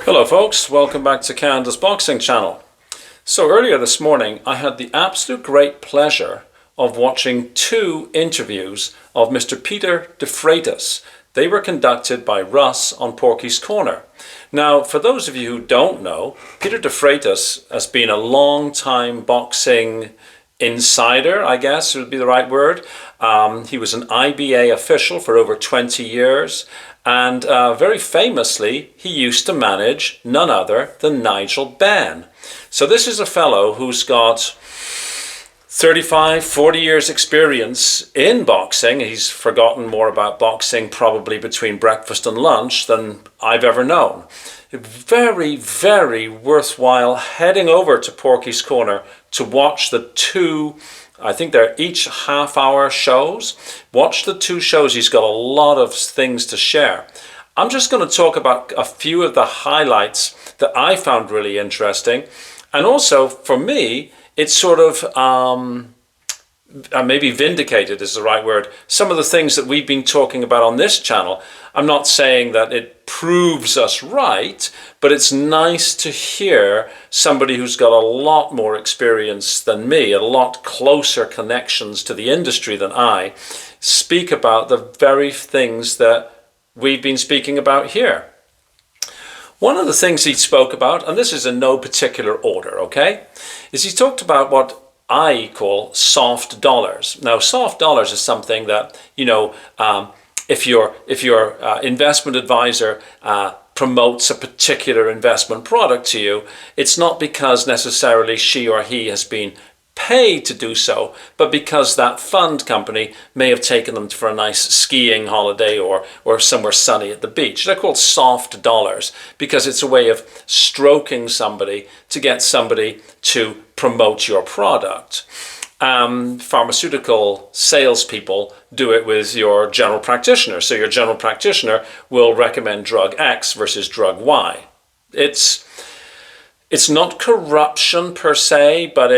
Hello folks, welcome back to Canada's Boxing Channel. So earlier this morning I had the absolute great pleasure of watching two interviews of Mr. Peter DeFreitas. They were conducted by Russ on Porkys Corner. Now for those of you who don't know, Peter DeFreitas has been a long time boxing insider, I guess would be the right word. He was an IBA official for over 20 years. And very famously, he used to manage none other than Nigel Benn. So this is a fellow who's got 35, 40 years experience in boxing. He's forgotten more about boxing probably between breakfast and lunch than I've ever known. Very, very worthwhile heading over to Porkys Corner to watch the two, I think they're each half-hour shows. Watch the two shows. He's got a lot of things to share. I'm just going to talk about a few of the highlights that I found really interesting. And also, for me, it's sort of, maybe vindicated is the right word, some of the things that we've been talking about on this channel. I'm not saying that it proves us right, but it's nice to hear somebody who's got a lot more experience than me, a lot closer connections to the industry than I, speak about the very things that we've been speaking about here. One of the things he spoke about, and this is in no particular order, okay, is he talked about what I call soft dollars. Now, soft dollars is something that, if your investment advisor promotes a particular investment product to you, it's not because necessarily she or he has been paid to do so, but because that fund company may have taken them for a nice skiing holiday or somewhere sunny at the beach. They're called soft dollars because it's a way of stroking somebody to get somebody to promote your product. Pharmaceutical salespeople do it with your general practitioner. So your general practitioner will recommend drug X versus drug Y. It's not corruption per se, but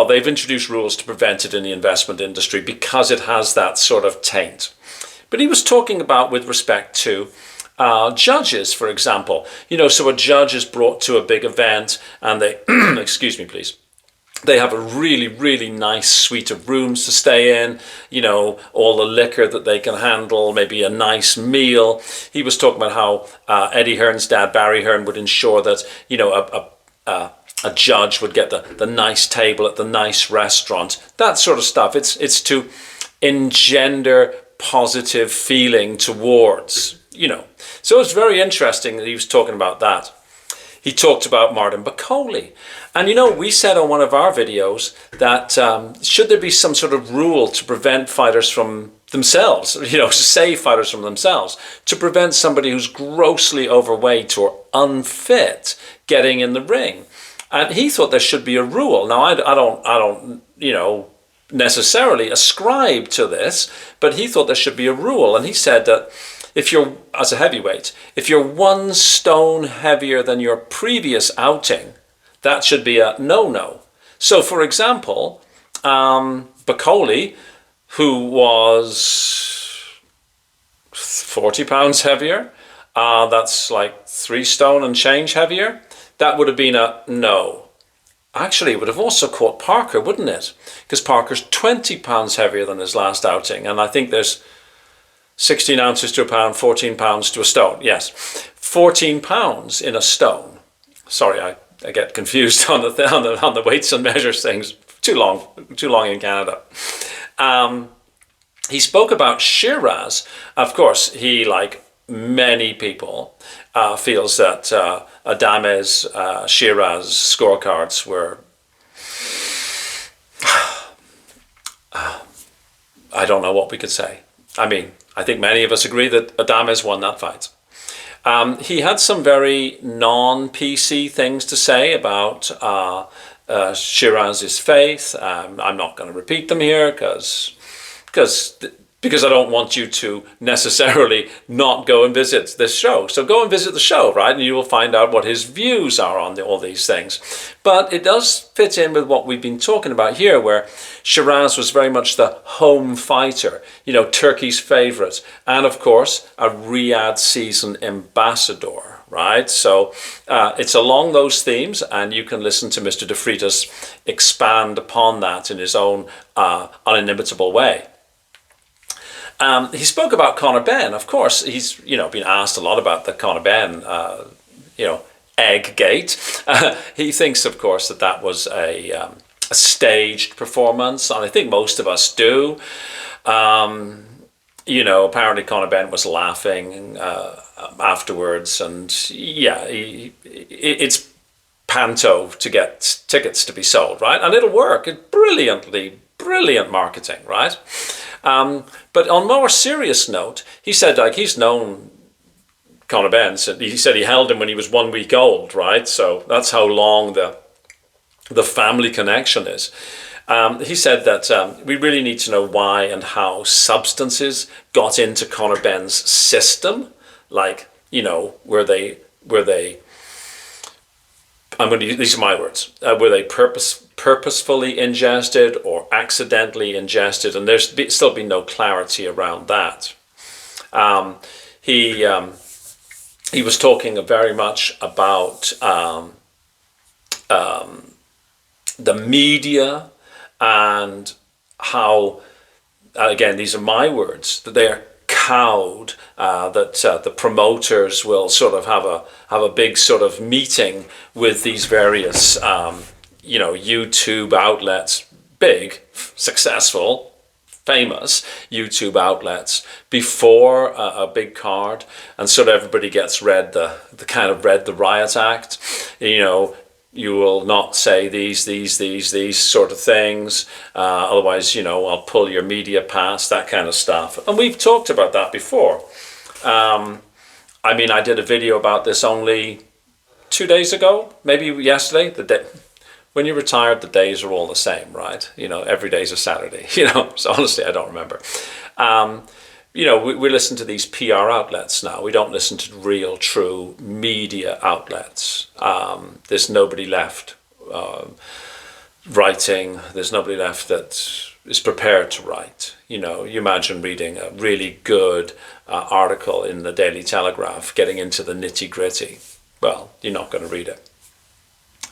they've introduced rules to prevent it in the investment industry because it has that sort of taint. But he was talking about with respect to judges, for example. So a judge is brought to a big event and they, excuse me please, they have a really, really nice suite of rooms to stay in, all the liquor that they can handle, maybe a nice meal. He was talking about how Eddie Hearn's dad, Barry Hearn, would ensure that, a judge would get the nice table at the nice restaurant, that sort of stuff. It's to engender positive feeling towards, So it's very interesting that he was talking about that. He talked about Martin Bakole. And we said on one of our videos that should there be some sort of rule to prevent fighters from themselves, to save fighters from themselves, to prevent somebody who's grossly overweight or unfit getting in the ring. And he thought there should be a rule. Now, I don't necessarily ascribe to this, but he thought there should be a rule. And he said that if you're, as a heavyweight, if you're 1 stone heavier than your previous outing, that should be a no-no. So, for example, Bakole, who was 40 pounds heavier, that's like 3 stone and change heavier, that would have been a no. Actually, it would have also caught Parker, wouldn't it? Because Parker's 20 pounds heavier than his last outing, and I think there's 16 ounces to a pound, 14 pounds to a stone. Yes, 14 pounds in a stone. Sorry, I get confused on the weights and measures things. Too long in Canada. He spoke about Shiraz. Of course, he, like many people, feels that Adame's Shiraz scorecards were, I don't know what we could say. I mean, I think many of us agree that Adames won that fight. He had some very non-PC things to say about Shiraz's faith. I'm not going to repeat them here because because I don't want you to necessarily not go and visit this show. So go and visit the show, right? And you will find out what his views are on all these things. But it does fit in with what we've been talking about here, where Shiraz was very much the home fighter, Turkey's favorite, and of course, a Riyadh season ambassador, right? So it's along those themes, and you can listen to Mr. DeFreitas expand upon that in his own unimitable way. He spoke about Conor Benn. Of course, he's been asked a lot about the Conor Benn, egg gate. He thinks, of course, that was a staged performance, and I think most of us do. Apparently Conor Benn was laughing afterwards, and it's panto to get tickets to be sold, right? And it'll work. It's brilliant marketing, right? But on more serious note, he said, he's known Conor Benn. He said he held him when he was 1 week old, right? So that's how long the family connection is. He said that we really need to know why and how substances got into Conor Benn's system. Like, were they these are my words, were they purposefully ingested or accidentally ingested? And there's still been no clarity around that. He was talking very much about the media and how, again, these are my words, that they're cowed, that the promoters will sort of have a big sort of meeting with these various YouTube outlets, big, successful, famous YouTube outlets before a big card, and sort of everybody gets read the riot act. You will not say these sort of things, otherwise, I'll pull your media pass, that kind of stuff. And we've talked about that before. I did a video about this only 2 days ago, maybe yesterday. When you're retired, the days are all the same, right? Every day's a Saturday, so honestly, I don't remember. We listen to these PR outlets now. We don't listen to real, true media outlets. There's nobody left writing. There's nobody left that is prepared to write. You imagine reading a really good article in the Daily Telegraph, getting into the nitty-gritty. Well, you're not going to read it,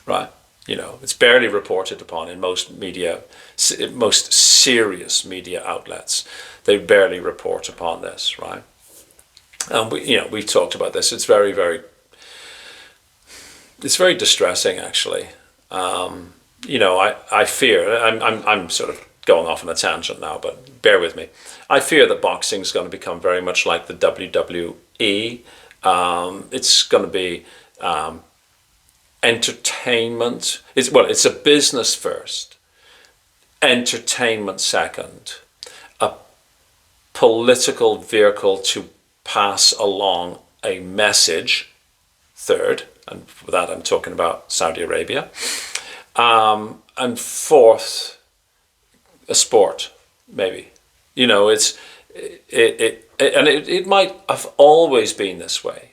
right? It's barely reported upon in most serious media outlets. They barely report upon this, right? And we've talked about this. It's very, very distressing, actually. I fear. I'm sort of going off on a tangent now, but bear with me. I fear that boxing is going to become very much like the WWE. It's going to be entertainment. It's a business first, entertainment second, a political vehicle to pass along a message third, and for that I'm talking about Saudi Arabia, and fourth, a sport, maybe. It might have always been this way.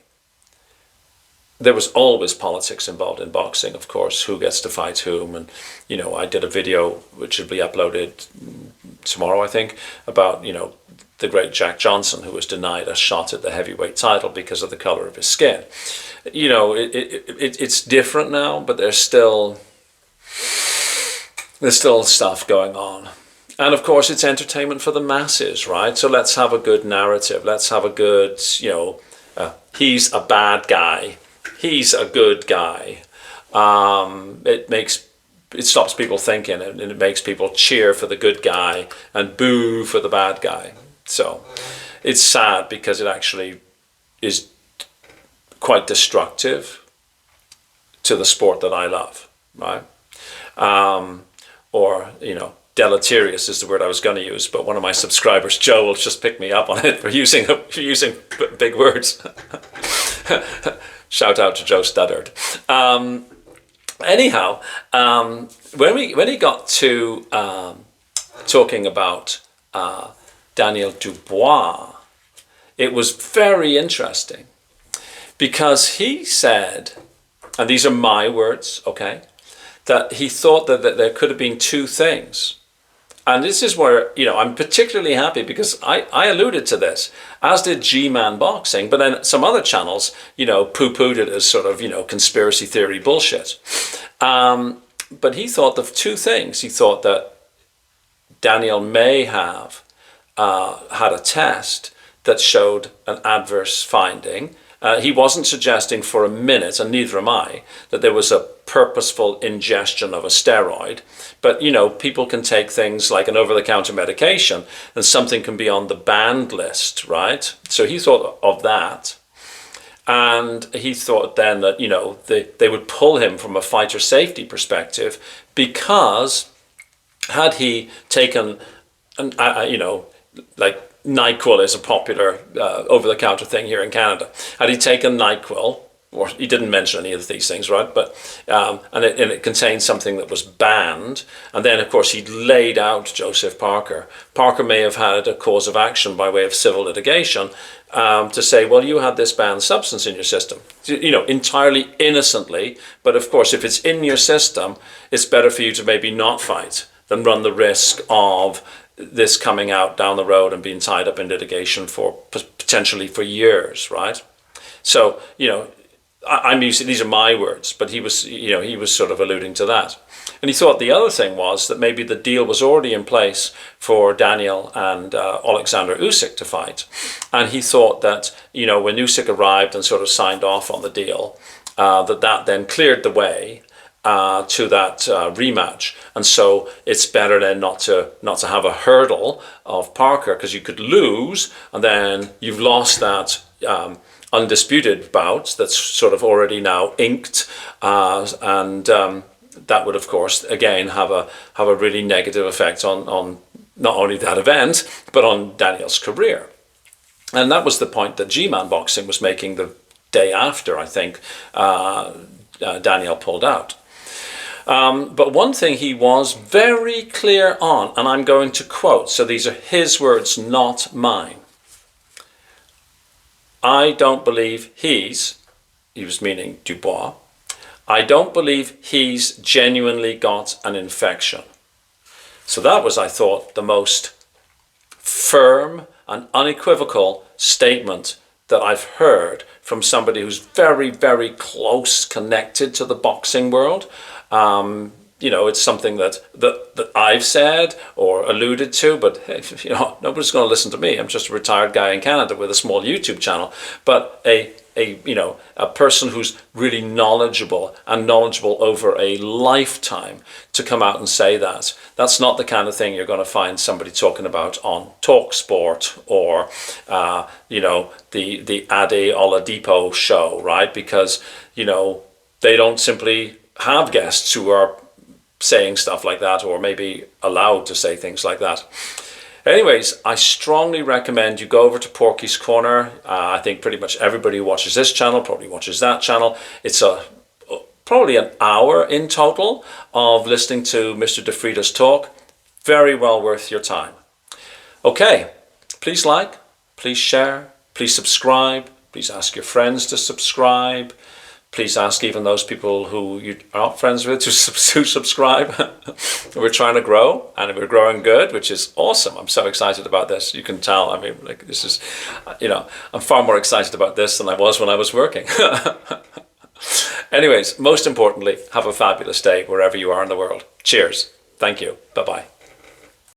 There was always politics involved in boxing, of course, who gets to fight whom. And, I did a video which will be uploaded tomorrow, I think, about, the great Jack Johnson, who was denied a shot at the heavyweight title because of the color of his skin. It's different now, but there's still stuff going on. And of course, it's entertainment for the masses, right? So let's have a good narrative. Let's have a good, he's a bad guy. He's a good guy. It stops people thinking, and it makes people cheer for the good guy and boo for the bad guy. So it's sad because it actually is quite destructive to the sport that I love, right? Deleterious is the word I was going to use, but one of my subscribers, Joe, will just pick me up on it for using big words. Shout out to Joe Studdard. Anyhow, when he got to talking about Daniel Dubois, it was very interesting because he said, and these are my words, okay, that he thought that there could have been two things. And this is where, I'm particularly happy because I alluded to this, as did G-Man Boxing, but then some other channels, poo-pooed it as sort of, conspiracy theory bullshit. But he thought of two things. He thought that Daniel may have had a test that showed an adverse finding. He wasn't suggesting for a minute, and neither am I, that there was a purposeful ingestion of a steroid. But, people can take things like an over-the-counter medication and something can be on the banned list, right? So he thought of that. And he thought then that, they would pull him from a fighter safety perspective because had he taken, like NyQuil is a popular over-the-counter thing here in Canada. Had he taken NyQuil, or he didn't mention any of these things, right? But and it contained something that was banned, and then of course he laid out Joseph Parker. Parker may have had a cause of action by way of civil litigation to say, well, you had this banned substance in your system, entirely innocently. But of course, if it's in your system, it's better for you to maybe not fight than run the risk of this coming out down the road and being tied up in litigation for potentially for years, right? So, I'm using, these are my words, but he was sort of alluding to that. And he thought the other thing was that maybe the deal was already in place for Daniel and Alexander Usyk to fight. And he thought that, when Usyk arrived and sort of signed off on the deal, that then cleared the way to that rematch. And so it's better then not to have a hurdle of Parker, because you could lose and then you've lost that undisputed bout that's sort of already now inked, and that would of course again have a really negative effect on not only that event but on Daniel's career. And that was the point that G-Man Boxing was making the day after, I think, Daniel pulled out. But one thing he was very clear on, and I'm going to quote, so these are his words, not mine. I don't believe he was meaning Dubois, I don't believe he's genuinely got an infection. So that was, I thought, the most firm and unequivocal statement that I've heard from somebody who's very, very close connected to the boxing world. It's something that I've said or alluded to, but nobody's going to listen to me. I'm just a retired guy in Canada with a small YouTube channel. But a person who's really knowledgeable over a lifetime to come out and say that's not the kind of thing you're going to find somebody talking about on Talk Sport or the Ade Oladipo show, right? Because they don't simply have guests who are saying stuff like that or maybe allowed to say things like that. Anyways, I strongly recommend you go over to Porkys Corner. I think pretty much everybody who watches this channel probably watches that channel. It's probably an hour in total of listening to Mr. DeFreitas talk. Very well worth your time. Okay, please like, please share, please subscribe, please ask your friends to subscribe. Please ask even those people who you aren't friends with to subscribe. We're trying to grow, and we're growing good, which is awesome. I'm so excited about this. You can tell. I mean, this is, I'm far more excited about this than I was when I was working. Anyways, most importantly, have a fabulous day wherever you are in the world. Cheers. Thank you. Bye-bye.